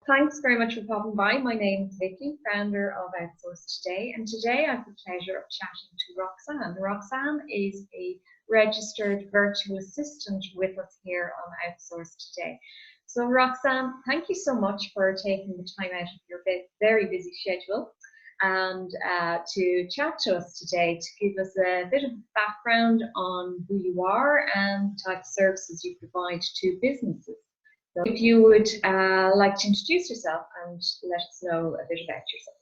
Thanks very much for popping by. My name is Vicky, founder of Outsource Today, and today I have the pleasure of chatting to Roxane. Roxane is a registered virtual assistant with us here on Outsource Today. So Roxane, thank you so much for taking the time out of your very busy schedule and to chat to us today, to give us a bit of background on who you are and the type of services you provide to businesses. So if you would like to introduce yourself and let us know a bit about yourself.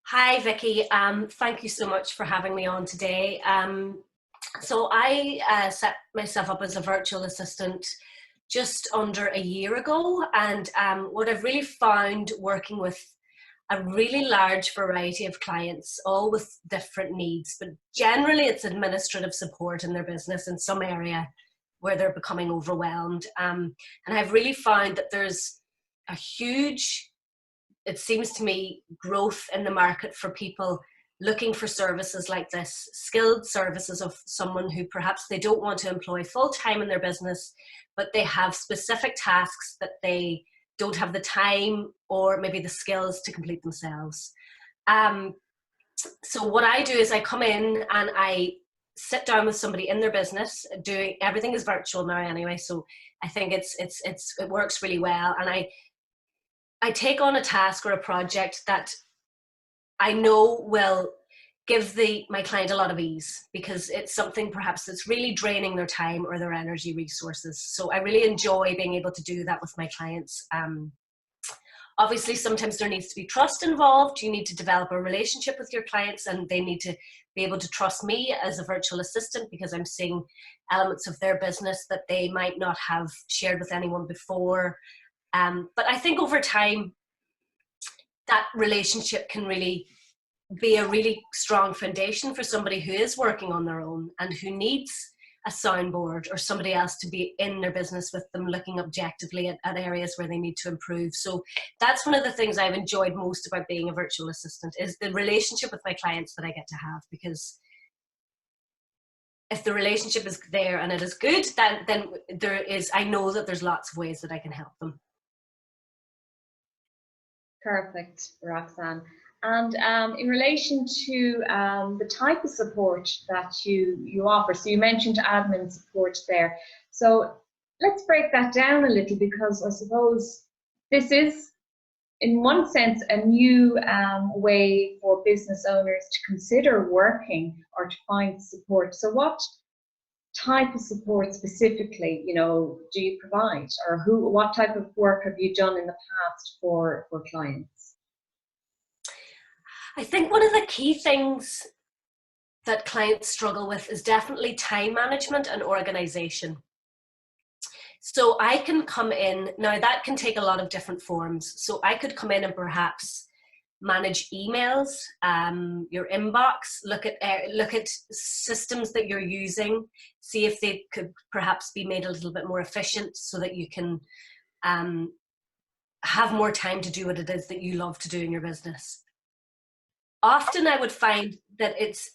Hi, Vicky. Thank you so much for having me on today. So I set myself up as a virtual assistant just under a year ago, and what I've really found working with a really large variety of clients, all with different needs, but generally it's administrative support in their business in some area where they're becoming overwhelmed. And I've really found that there's a huge, it seems to me, growth in the market for people looking for services like this, skilled services of someone who perhaps they don't want to employ full-time in their business, but they have specific tasks that they don't have the time or maybe the skills to complete themselves. So what I do is I come in and I sit down with somebody in their business. Doing everything is virtual now anyway, so I think it works really well. And I take on a task or a project that I know will give my client a lot of ease, because it's something perhaps that's really draining their time or their energy resources. So I really enjoy being able to do that with my clients. Obviously, sometimes there needs to be trust involved. You need to develop a relationship with your clients, and they need to be able to trust me as a virtual assistant, because I'm seeing elements of their business that they might not have shared with anyone before. But I think over time, that relationship can really be a really strong foundation for somebody who is working on their own and who needs a soundboard or somebody else to be in their business with them, looking objectively at areas where they need to improve. So that's one of the things I've enjoyed most about being a virtual assistant, is the relationship with my clients that I get to have. Because if the relationship is there and it is good, then I know that there's lots of ways that I can help them. Perfect, Roxane. And in relation to the type of support that you offer, so you mentioned admin support there. So let's break that down a little, because I suppose this is, in one sense, a new way for business owners to consider working or to find support. So what type of support specifically, do you provide, or what type of work have you done in the past for clients? I think one of the key things that clients struggle with is definitely time management and organization. So I can come in, now that can take a lot of different forms. So I could come in and perhaps manage emails, your inbox, look at systems that you're using, see if they could perhaps be made a little bit more efficient so that you can have more time to do what it is that you love to do in your business. Often I would find that it's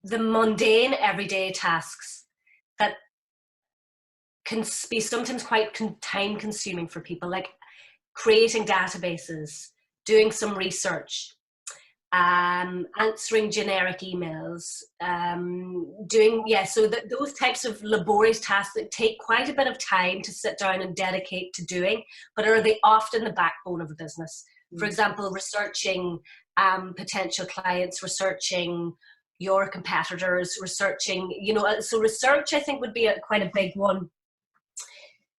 the mundane everyday tasks that can be sometimes quite time consuming for people, like creating databases, doing some research, answering generic emails, those types of laborious tasks that take quite a bit of time to sit down and dedicate to doing, but are they often the backbone of a business. For example, researching potential clients, researching your competitors, researching, so research I think would be quite a big one.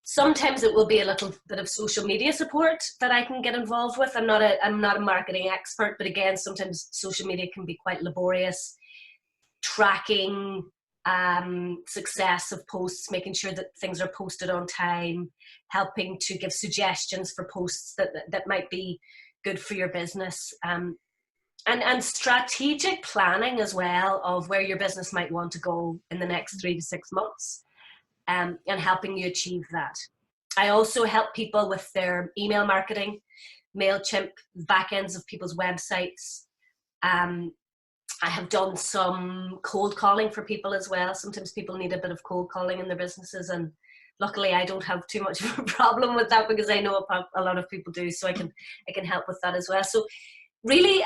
Sometimes it will be a little bit of social media support that I can get involved with. I'm not a marketing expert, but again, sometimes social media can be quite laborious. Tracking success of posts, making sure that things are posted on time, helping to give suggestions for posts that might be good for your business. And strategic planning as well of where your business might want to go in the next 3 to 6 months, and helping you achieve that. I also help people with their email marketing, MailChimp, back ends of people's websites. I have done some cold calling for people as well. Sometimes people need a bit of cold calling in their businesses, and luckily I don't have too much of a problem with that, because I know a lot of people do, so I can help with that as well. So really,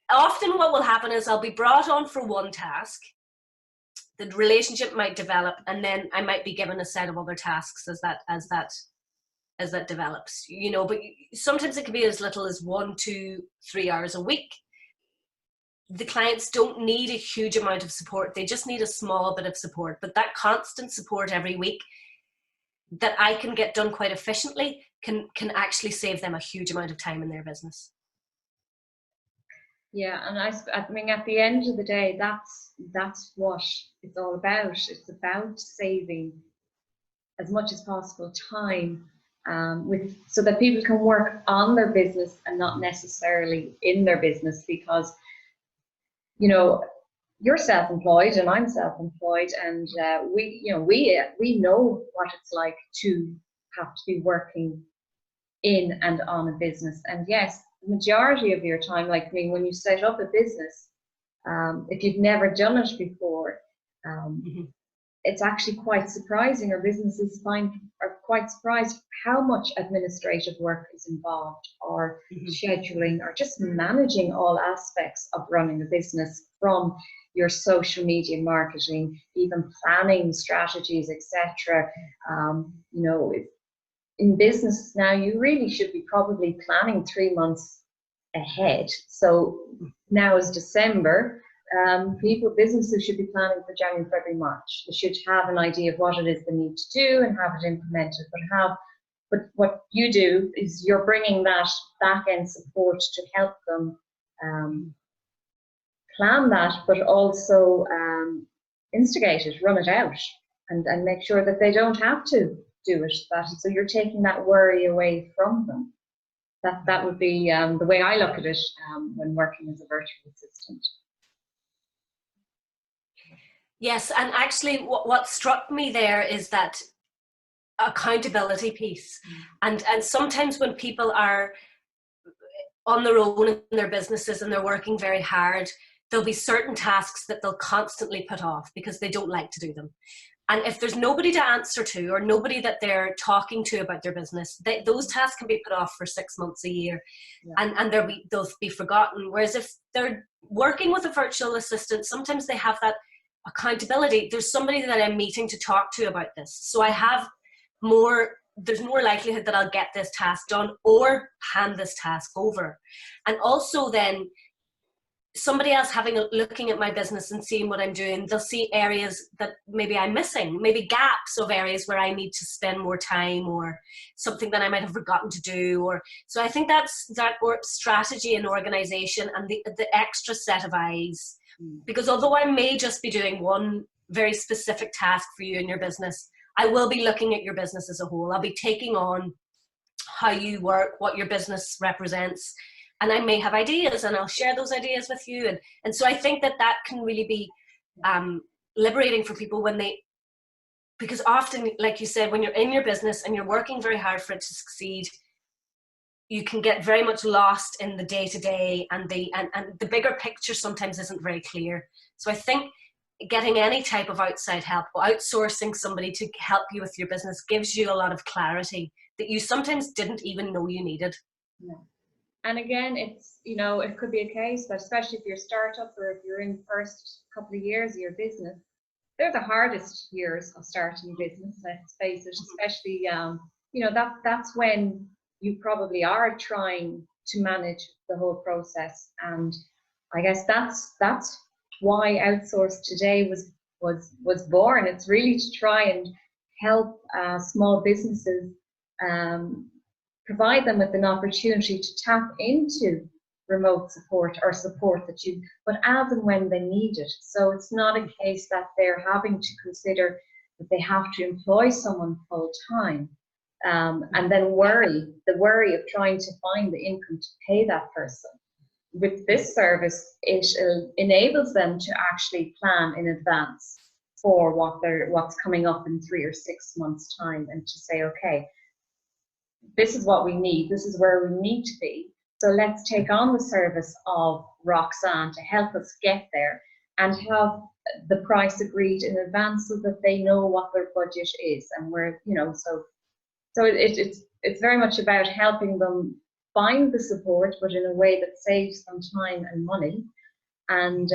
often what will happen is I'll be brought on for one task, the relationship might develop, and then I might be given a set of other tasks as that develops, you know. But sometimes it can be as little as 1, 2, 3 hours a week. The clients don't need a huge amount of support, they just need a small bit of support, but that constant support every week that I can get done quite efficiently can actually save them a huge amount of time in their business. Yeah, and I mean, at the end of the day, that's what it's all about. It's about saving as much as possible time, so that people can work on their business and not necessarily in their business, because, you know, you're self-employed and I'm self-employed, and we know what it's like to have to be working in and on a business. And yes, the majority of your time, like, I mean, when you set up a business, if you've never done it before, it's actually quite surprising, or businesses are quite surprised how much administrative work is involved, or scheduling, or just managing all aspects of running a business, from your social media marketing, even planning strategies, etc. You know, in business now, you really should be probably planning 3 months ahead. So now is December. Businesses should be planning for January, February, March. They should have an idea of what it is they need to do and have it implemented. But what you do is you're bringing that back end support to help them plan that, but also instigate it, run it out, and make sure that they don't have to do it. So you're taking that worry away from them. That would be the way I look at it when working as a virtual assistant. Yes, and actually what struck me there is that accountability piece. And sometimes when people are on their own in their businesses and they're working very hard, there'll be certain tasks that they'll constantly put off because they don't like to do them. And if there's nobody to answer to, or nobody that they're talking to about their business, those tasks can be put off for 6 months, a year, and they'll be forgotten. Whereas if they're working with a virtual assistant, sometimes they have that accountability. There's somebody that I'm meeting to talk to about this. So there's more likelihood that I'll get this task done or hand this task over. And also then, somebody else looking at my business and seeing what I'm doing, they'll see areas that maybe I'm missing, maybe gaps of areas where I need to spend more time, or something that I might have forgotten to do. So I think that strategy and organization, and the extra set of eyes, because although I may just be doing one very specific task for you in your business, I will be looking at your business as a whole. I'll be taking on how you work, what your business represents, and I may have ideas, and I'll share those ideas with you. And so I think that can really be liberating for people because often, like you said, when you're in your business and you're working very hard for it to succeed, you can get very much lost in the day-to-day, and the bigger picture sometimes isn't very clear. So I think getting any type of outside help, or outsourcing somebody to help you with your business, gives you a lot of clarity that you sometimes didn't even know you needed. Yeah. And again, it's, you know, it could be a case that, especially if you're a startup, or if you're in the first couple of years of your business, they're the hardest years of starting a business, let's face it, especially, you know, that's when you probably are trying to manage the whole process. And I guess that's why Outsource Today was born. It's really to try and help small businesses, provide them with an opportunity to tap into remote support, or support but as and when they need it. So it's not a case that they're having to consider that they have to employ someone full time, and then the worry of trying to find the income to pay that person. With this service, it enables them to actually plan in advance for what's coming up in 3 or 6 months' time, and to say, okay, this is what we need, this is where we need to be. So let's take on the service of Roxane to help us get there. and have the price agreed in advance so that they know what their budget is and where, you know, so it's very much about helping them find the support, but in a way that saves them time and money, and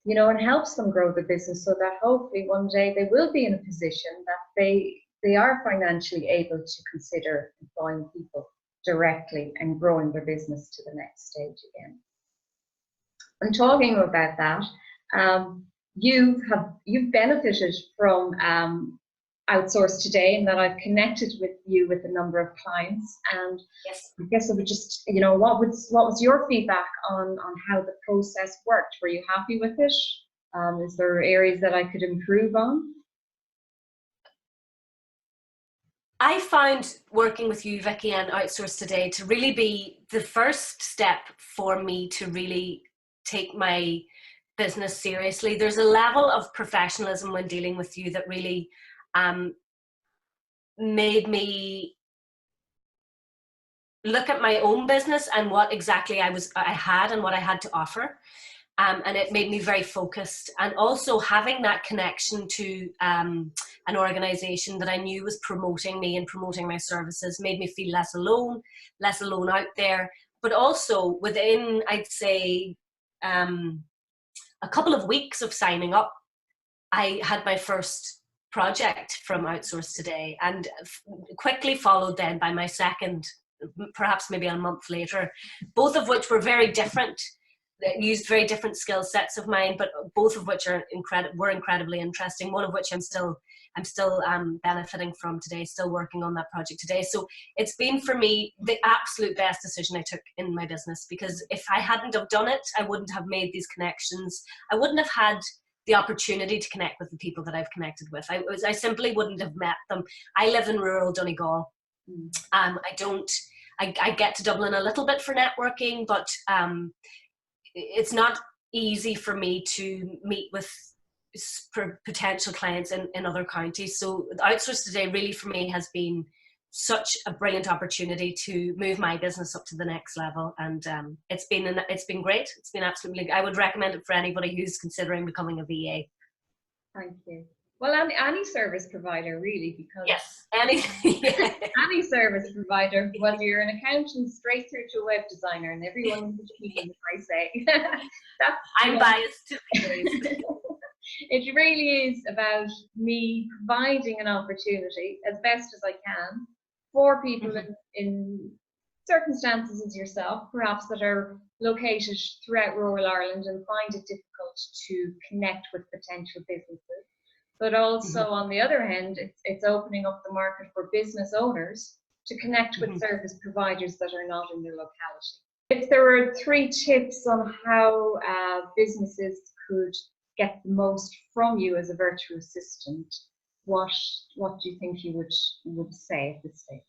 you know, and helps them grow the business so that hopefully one day they will be in a position that they are financially able to consider employing people directly and growing their business to the next stage again. And talking about that, you've benefited from Outsource Today, in that I've connected with you with a number of clients, and Yes. I guess I would just, you know, what was your feedback on how the process worked? Were you happy with it? Is there areas that I could improve on? I found working with you, Vicky, and Outsource Today to really be the first step for me to really take my business seriously. There's a level of professionalism when dealing with you that really made me look at my own business and what exactly I had and what I had to offer. And it made me very focused, and also having that connection to an organization that I knew was promoting me and promoting my services made me feel less alone out there. But also within, I'd say, a couple of weeks of signing up, I had my first project from Outsource Today, and quickly followed then by my second, perhaps maybe a month later, both of which were very different. Used very different skill sets of mine, but both of which are were incredibly interesting. One of which I'm still benefiting from today, still working on that project today. So it's been for me the absolute best decision I took in my business, because if I hadn't have done it, I wouldn't have made these connections. I wouldn't have had the opportunity to connect with the people that I've connected with. I simply wouldn't have met them. I live in rural Donegal. I get to Dublin a little bit for networking, but it's not easy for me to meet with potential clients in other counties. So Outsource Today really for me has been such a brilliant opportunity to move my business up to the next level, and it's been great. It's been absolutely, I would recommend it for anybody who's considering becoming a VA. Thank you. Well, any service provider really, because yes, any service provider, whether you're an accountant straight through to a web designer and everyone in between, I say. I'm biased to It really is about me providing an opportunity as best as I can for people in circumstances as yourself, perhaps that are located throughout rural Ireland and find it difficult to connect with potential businesses. But also on the other hand, it's opening up the market for business owners to connect with service providers that are not in their locality. If there were 3 tips on how businesses could get the most from you as a virtual assistant, what do you think you would say at this stage?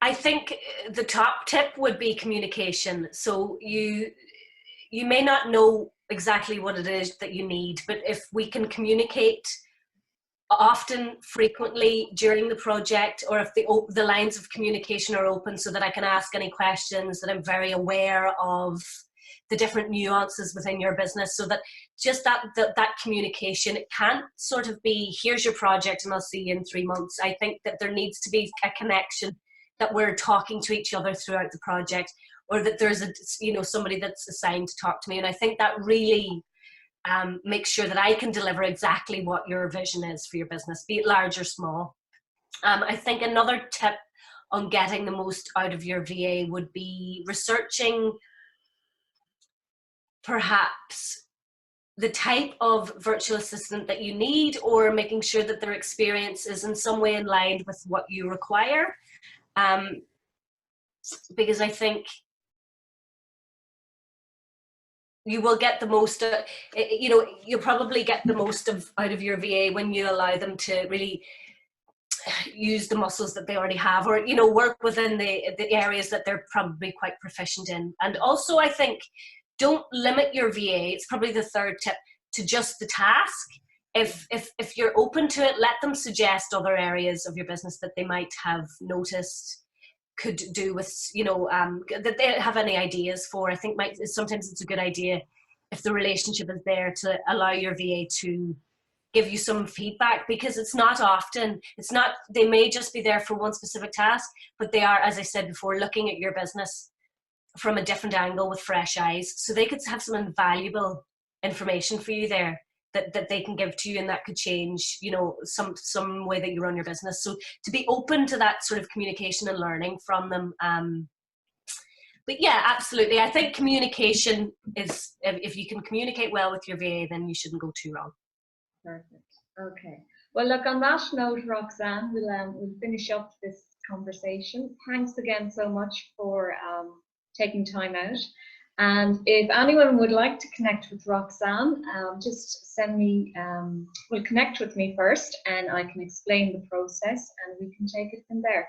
I think the top tip would be communication. So you may not know exactly what it is that you need, but if we can communicate often, frequently during the project, or if the lines of communication are open so that I can ask any questions, that I'm very aware of the different nuances within your business, so that just that communication, it can't sort of be, here's your project and I'll see you in 3 months. I think that there needs to be a connection, that we're talking to each other throughout the project, or that there's somebody that's assigned to talk to me. And I think that really makes sure that I can deliver exactly what your vision is for your business, be it large or small. I think another tip on getting the most out of your VA would be researching perhaps the type of virtual assistant that you need, or making sure that their experience is in some way in line with what you require. Because I think you will get the most, you'll probably get the most out of your VA when you allow them to really use the muscles that they already have, or work within the areas that they're probably quite proficient in. And also, I think, don't limit your VA. It's probably the third tip, to just the task. If you're open to it, let them suggest other areas of your business that they might have noticed could do with, that they have any ideas for. I think sometimes it's a good idea if the relationship is there, to allow your VA to give you some feedback, because it's not often, they may just be there for one specific task, but they are, as I said before, looking at your business from a different angle with fresh eyes. So they could have some invaluable information for you there that they can give to you, and that could change, you know, some way that you run your business. So to be open to that sort of communication and learning from them. But yeah, absolutely. I think communication is, if you can communicate well with your VA, then you shouldn't go too wrong. Perfect. Okay. Well, look, on that note, Roxane, we'll finish up this conversation. Thanks again so much for taking time out. And if anyone would like to connect with Roxane, just send me, well, connect with me first, and I can explain the process, and we can take it from there.